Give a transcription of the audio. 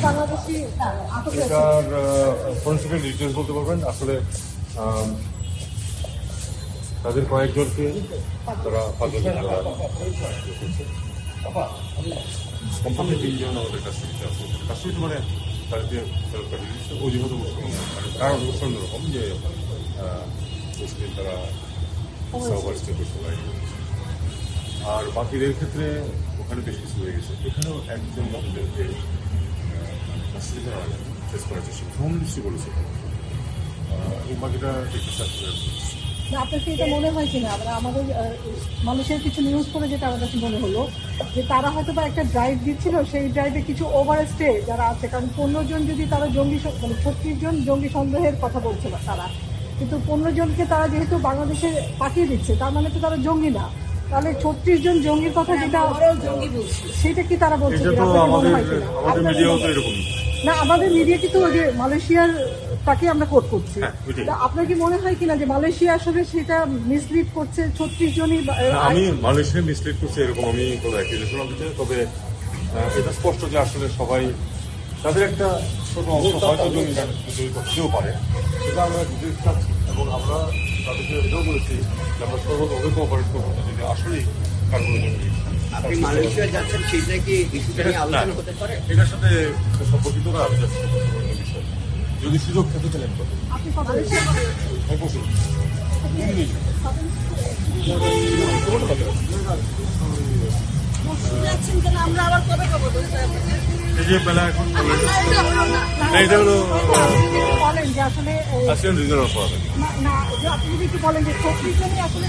বাংলাদেশি আটক হয়েছে। এটার ফরেনসিকের ডিটেলস বলতে পারবেন। আসলে তাদের কয়েকজনকে তারা কোম্পানি 3 জন আমাদের কাছে কাছে মানে তাদেরকে ফেরত পাঠিয়ে দিচ্ছে অজুহাত মানে কারণ অন্যরকম যে মুসলিম তারা সহবাসিত করতে পারে। আর বাকিদের ক্ষেত্রে ওখানে বেশ কিছু হয়ে গেছে। এখানেও একজন মহিলাকে ফেস করার চেষ্টা করছে, হোম মিনিস্ট্রি বলেছে এবং বাকিটা না, আপনার কি এটা মনে হয় কিনা আমাদের মানুষের কিছু নিউজ করে যেটা আমার কাছে মনে হলো যে তারা হয়তো বা একটা ড্রাইভ দিচ্ছিল, সেই ড্রাইভে কিছু ওভার স্টে যারা আছে, কারণ 15 জন যদি তারা জঙ্গি মানে 36 জন জঙ্গি সন্দেহের কথা বলছে তারা, কিন্তু 15 জনকে তারা যেহেতু বাংলাদেশে পাঠিয়ে দিচ্ছে তার মানে তো তারা জঙ্গি না, তাহলে 36 জন জঙ্গির কথা যেটা সেটা কি তারা বলছে? না, আমাদের মিডিয়া কিন্তু ওই যে মালয়েশিয়ার তাকে আমরা কোট করছি। আপনার কি মনে হয় কিনা যে মালয়েশিয়া আসলে সেটা মিসলিড করছে? 36 জনই আমি মালয়েশিয়া মিসলিড করছে এরকম আমি কোনো অ্যাকিউজেশন দিতে, তবে এটা স্পষ্ট যে আসলে সবাই তাদের একটা ছোট অংশ হয়তো জমি করতেও পারে, সেটা আমরা বুঝতে চাচ্ছি এবং আমরা তাদেরকে এটাও বলেছি যে আমরা সর্বভাবে কোঅপারেট করবো যদি আসলেই কারণ জমি। আপনি মালয়েশিয়া যাচ্ছেন, সেটা কি ইস্যুটা নিয়ে আলোচনা হতে পারে? এটার সাথে সম্পর্কিত না, বিষয় যদি সুযোগ থাকে তাহলে আপনি মালয়েশিয়া আমরা আবার কবে পাবো? এই যে বেলা এখন এটা হলো বলেন যে আসলে আসেন রিজার্ভ পাবেন না, যে আপনি যদি একটু বলেন যে 36 জনই আসলে